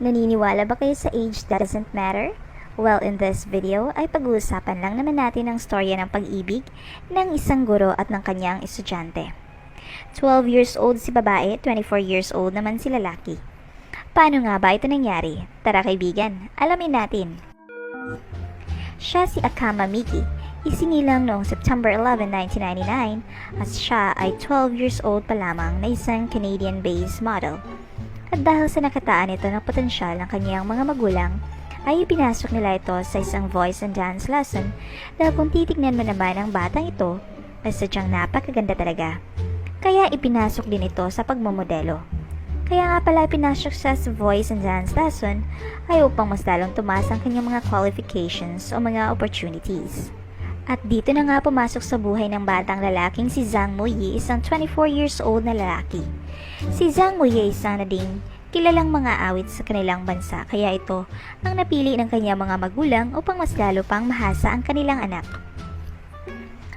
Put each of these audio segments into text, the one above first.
Naniniwala ba kayo sa age doesn't matter? Well, in this video ay pag-uusapan lang naman natin ang storya ng pag-ibig ng isang guro at ng kanyang estudyante. 12 years old si babae, 24 years old naman si lalaki. Paano nga ba ito nangyari? Tara kaibigan, alamin natin. Siya si Akama Miki, isinilang noong September 11, 1999 at siya ay 12 years old pa lamang na isang Canadian-based model. At dahil sa nakataan ito ng potensyal ng kanyang mga magulang, ay ipinasok nila ito sa isang voice and dance lesson dahil kung titignan mo naman ang batang ito, ay sadyang napakaganda talaga. Kaya ipinasok din ito sa pagmamodelo. Kaya nga pala ipinasok siya sa voice and dance lesson ay upang mas lalong tumaas ang kanyang mga qualifications o mga opportunities. At dito na nga pumasok sa buhay ng batang lalaking si Zhang Muyi, isang 24 years old na lalaki. Si Zhang Muyi ay isang na ding kilalang mga awit sa kanilang bansa, kaya ito ang napili ng kanyang mga magulang upang mas lalo pang mahasa ang kanilang anak.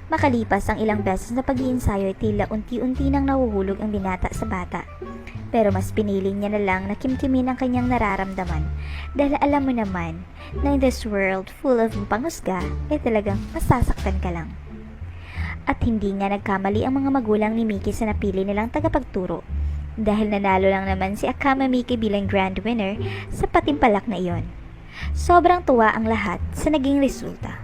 Makalipas ang ilang beses na pag-iinsayo ay tila unti-unti nang nahuhulog ang binata sa bata. Pero mas pinili niya na lang na kimkimin ang kanyang nararamdaman dahil alam mo naman na in this world full of panghusga ay talagang masasaktan ka lang. At hindi nga nagkamali ang mga magulang ni Miki sa napili nilang tagapagturo dahil nanalo lang naman si Akama Miki bilang grand winner sa patimpalak na iyon. Sobrang tuwa ang lahat sa naging resulta.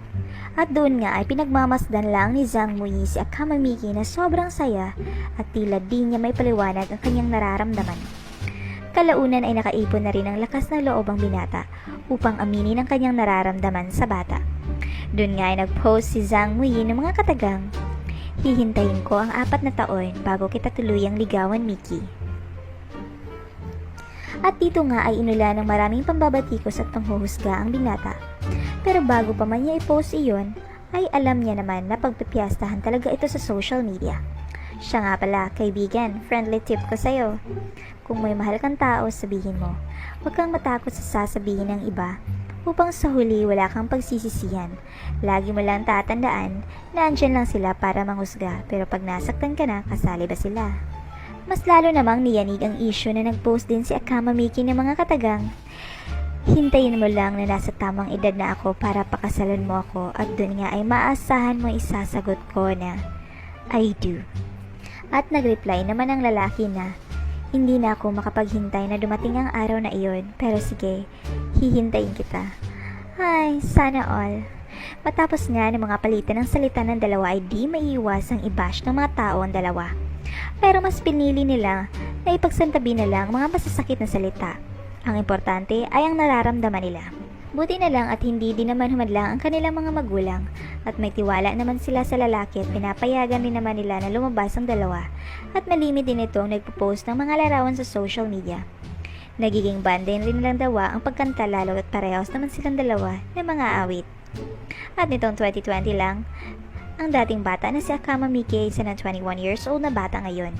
At doon nga ay pinagmamasdan lang ni Zhang Muyi si Akama Miki na sobrang saya at tila di niya may paliwanag ang kanyang nararamdaman. Kalaunan ay nakaipon na rin ang lakas ng loob ang binata upang aminin ang kanyang nararamdaman sa bata. Doon nga ay nag-post si Zhang Muyi ng mga katagang, "Hihintayin ko ang 4 na taon bago kita tuluyang ligawan, Miki." At dito nga ay inula ng maraming pambabatikos at panghuhusga ang binata. Pero bago pa man niya i-post iyon, ay alam niya naman na pagpipiyastahan talaga ito sa social media. Siya nga pala, kaibigan, friendly tip ko sa'yo. Kung may mahal kang tao, sabihin mo, huwag kang matakot sa sasabihin ng iba upang sa huli wala kang pagsisisihan. Lagi mo lang tatandaan na andyan lang sila para manghusga, pero pag nasaktan ka na, kasali ba sila? Mas lalo namang niyanig ang issue na nag-post din si Akama Miki ng mga katagang, "Hintayin mo lang na nasa tamang edad na ako para pakasalan mo ako at dun nga ay maasahan mo isasagot ko na I do." At nag-reply naman ang lalaki na, "Hindi na ako makapaghintay na dumating ang araw na iyon, pero sige, hihintayin kita." Ay, sana all. Matapos nga ng mga palitan ng salita ng dalawa ay di maiiwasang i-bash ng mga tao ang dalawa. Pero mas pinili nila na ipagsantabi na lang mga masasakit na salita. Ang importante ay ang nararamdaman nila. Buti na lang at hindi din naman humadlang ang kanilang mga magulang at may tiwala naman sila sa lalaki at pinapayagan din naman nila na lumabas ang dalawa at malimit din itong nagpo-post ng mga larawan sa social media. Nagiging bonding rin nilang dawa ang pagkanta lalo at parehas naman silang dalawa ng mga awit. At nitong 2020 lang, ang dating bata na si Akama Miki ay isa ng 21 years old na bata ngayon.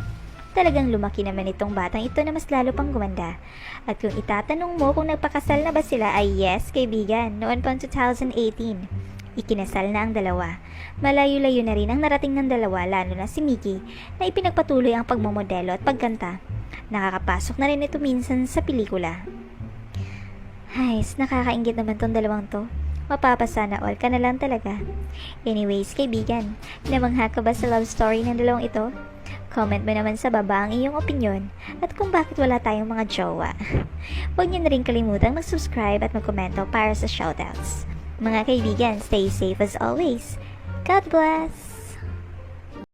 Talagang lumaki naman itong batang ito na mas lalo pang gumanda. At kung itatanong mo kung nagpakasal na ba sila ay yes, kaibigan, noon pang 2018. Ikinasal na ang dalawa. Malayo-layo na rin ang narating ng dalawa, lalo na si Miki na ipinagpatuloy ang pagmamodelo at pagkanta. Nakakapasok na rin ito minsan sa pelikula. Hays, nakakaingit naman tong dalawang to. Mapapasana all ka na lang talaga. Anyways, kaibigan, namangha ka ba sa love story ng dalawang ito? Comment mo naman sa baba ang iyong opinion at kung bakit wala tayong mga jowa. Huwag niyo na rin kalimutang mag-subscribe at mag-komento para sa shoutouts. Mga kaibigan, stay safe as always. God bless!